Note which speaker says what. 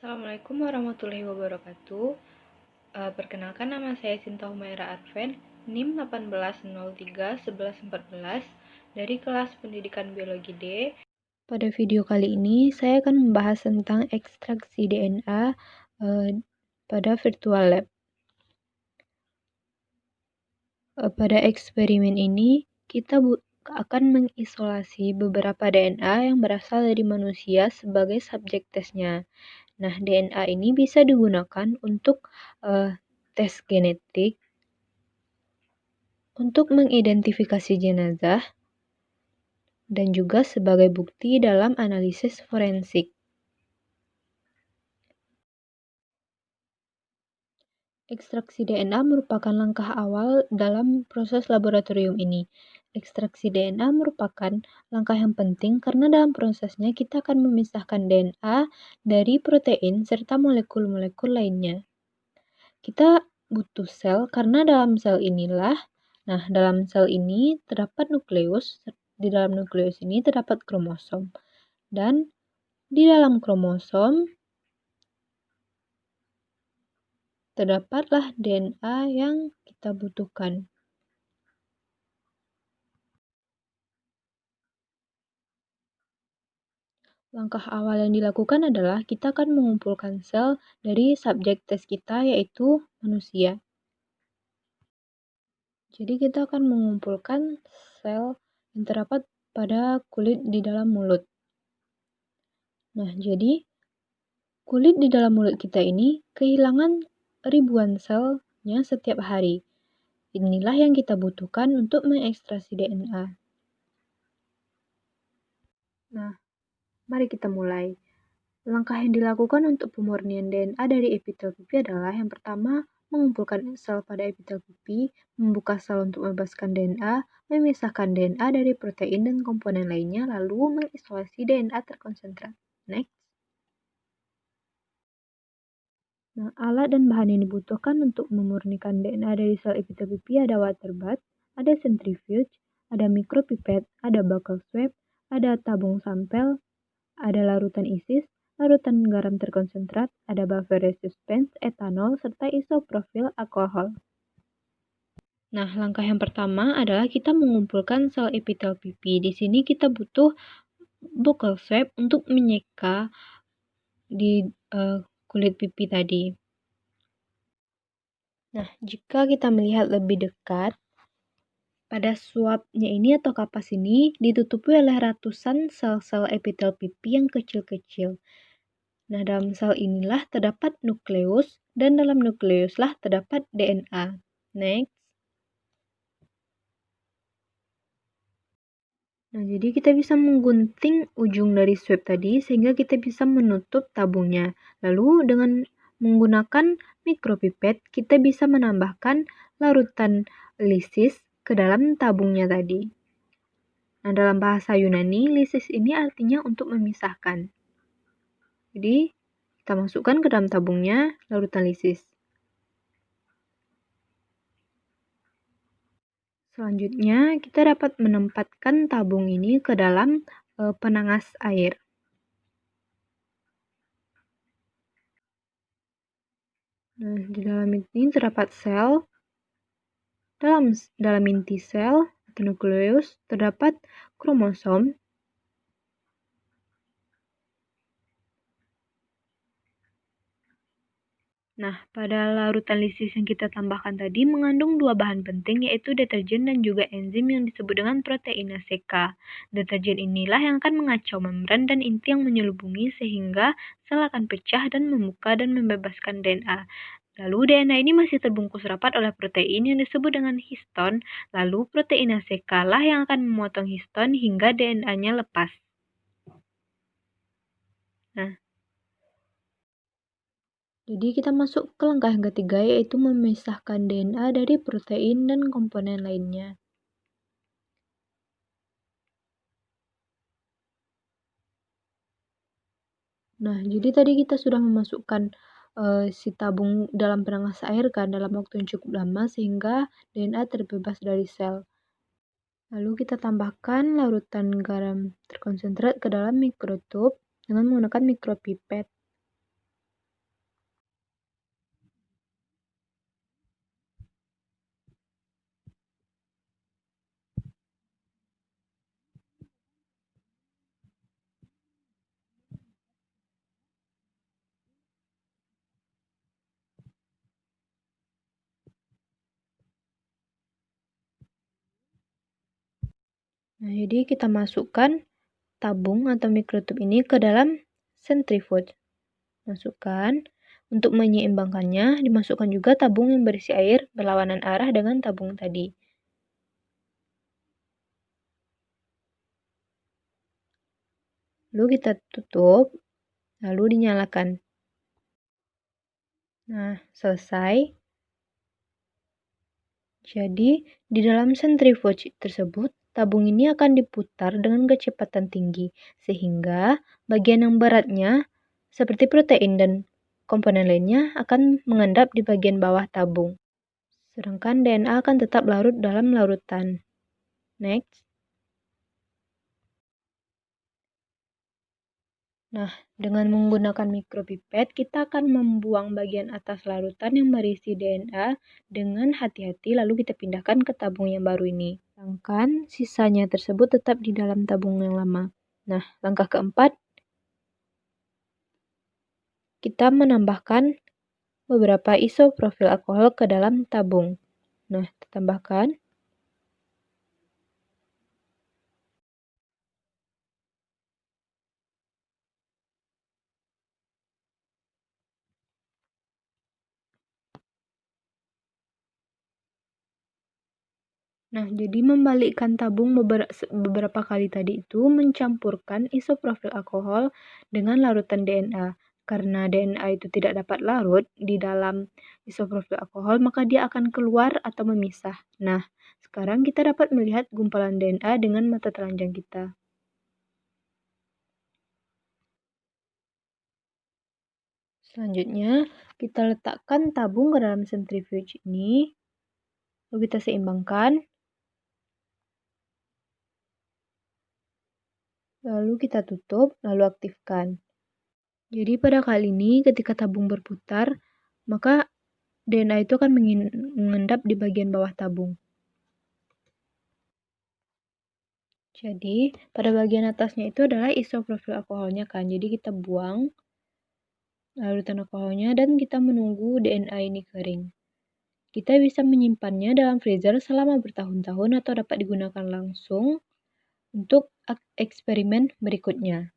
Speaker 1: Assalamualaikum warahmatullahi wabarakatuh. Perkenalkan, nama saya Sinta Humaira Arven, NIM 18031114 dari kelas Pendidikan Biologi D. Pada video kali ini saya akan membahas tentang ekstraksi DNA pada virtual lab. Pada eksperimen ini kita akan mengisolasi beberapa DNA yang berasal dari manusia sebagai subjek tesnya. Nah, DNA ini bisa digunakan untuk tes genetik, untuk mengidentifikasi jenazah, dan juga sebagai bukti dalam analisis forensik. Ekstraksi DNA merupakan langkah awal dalam proses laboratorium ini. Ekstraksi DNA merupakan langkah yang penting karena dalam prosesnya kita akan memisahkan DNA dari protein serta molekul-molekul lainnya. Kita butuh sel karena dalam sel ini terdapat nukleus, di dalam nukleus ini terdapat kromosom, dan di dalam kromosom terdapatlah DNA yang kita butuhkan. Langkah awal yang dilakukan adalah kita akan mengumpulkan sel dari subjek tes kita, yaitu manusia. Jadi kita akan mengumpulkan sel yang terdapat pada kulit di dalam mulut. Nah, jadi kulit di dalam mulut kita ini kehilangan ribuan selnya setiap hari. Inilah yang kita butuhkan untuk mengekstraksi DNA. Nah, mari kita mulai. Langkah yang dilakukan untuk pemurnian DNA dari epitel pipi adalah yang pertama, mengumpulkan sel pada epitel pipi, membuka sel untuk membebaskan DNA, memisahkan DNA dari protein dan komponen lainnya, lalu mengisolasi DNA terkonsentrat. Next. Nah, alat dan bahan yang dibutuhkan untuk memurnikan DNA dari sel epitel pipi ada water bath, ada centrifuge, ada micropipette, ada buccal swab, ada tabung sampel, ada larutan ISIS, larutan garam terkonsentrat, ada buffer resistance, etanol, serta isoprofil alkohol. Nah, langkah yang pertama adalah kita mengumpulkan sel epitel pipi. Di sini kita butuh buccal swab untuk menyeka di kulit pipi tadi. Nah, jika kita melihat lebih dekat, pada swabnya ini atau kapas ini ditutupi oleh ratusan sel-sel epitel pipi yang kecil-kecil. Nah, dalam sel inilah terdapat nukleus, dan dalam nukleuslah terdapat DNA. Next. Nah, jadi kita bisa menggunting ujung dari swab tadi sehingga kita bisa menutup tabungnya. Lalu dengan menggunakan micropipette, kita bisa menambahkan larutan lisis ke dalam tabungnya tadi. Nah, dalam bahasa Yunani, lisis ini artinya untuk memisahkan. Jadi, kita masukkan ke dalam tabungnya larutan lisis. Selanjutnya, kita dapat menempatkan tabung ini ke dalam penangas air. Nah, di dalam ini terdapat sel. Dalam inti sel atau nukleus terdapat kromosom. Nah, pada larutan lisis yang kita tambahkan tadi mengandung dua bahan penting, yaitu deterjen dan juga enzim yang disebut dengan proteinase K. Deterjen inilah yang akan mengacau membran dan inti yang menyelubungi sehingga sel akan pecah dan membuka dan membebaskan DNA. Lalu DNA ini masih terbungkus rapat oleh protein yang disebut dengan histon, lalu proteinase K lah yang akan memotong histon hingga DNA-nya lepas. Nah, jadi kita masuk ke langkah yang ketiga, yaitu memisahkan DNA dari protein dan komponen lainnya. Nah, jadi tadi kita sudah memasukkan si tabung dalam penangas air kan dalam waktu yang cukup lama sehingga DNA terbebas dari sel. Lalu kita tambahkan larutan garam terkonsentrat ke dalam mikrotub dengan menggunakan micropipette. Nah, jadi kita masukkan tabung atau mikrotub ini ke dalam centrifuge. Masukkan. Untuk menyeimbangkannya, dimasukkan juga tabung yang berisi air berlawanan arah dengan tabung tadi. Lalu kita tutup, lalu dinyalakan. Nah, selesai. Jadi, di dalam centrifuge tersebut, tabung ini akan diputar dengan kecepatan tinggi, sehingga bagian yang beratnya, seperti protein dan komponen lainnya, akan mengendap di bagian bawah tabung. Sedangkan DNA akan tetap larut dalam larutan. Next. Nah, dengan menggunakan mikropipet, kita akan membuang bagian atas larutan yang berisi DNA dengan hati-hati, lalu kita pindahkan ke tabung yang baru ini. Sedangkan sisanya tersebut tetap di dalam tabung yang lama. Nah, langkah keempat, kita menambahkan beberapa isoprofil alkohol ke dalam tabung. Nah, kita tambahkan. Nah, jadi membalikkan tabung beberapa kali tadi itu mencampurkan isoprofil alkohol dengan larutan DNA. Karena DNA itu tidak dapat larut di dalam isoprofil alkohol, maka dia akan keluar atau memisah. Nah, sekarang kita dapat melihat gumpalan DNA dengan mata telanjang kita. Selanjutnya, kita letakkan tabung ke dalam centrifuge ini, lalu kita seimbangkan. Lalu kita tutup, lalu aktifkan. Jadi pada kali ini ketika tabung berputar, maka DNA itu akan mengendap di bagian bawah tabung. Jadi pada bagian atasnya itu adalah isoprofil alkoholnya kan. Jadi kita buang larutan alkoholnya dan kita menunggu DNA ini kering. Kita bisa menyimpannya dalam freezer selama bertahun-tahun atau dapat digunakan langsung untuk eksperimen berikutnya.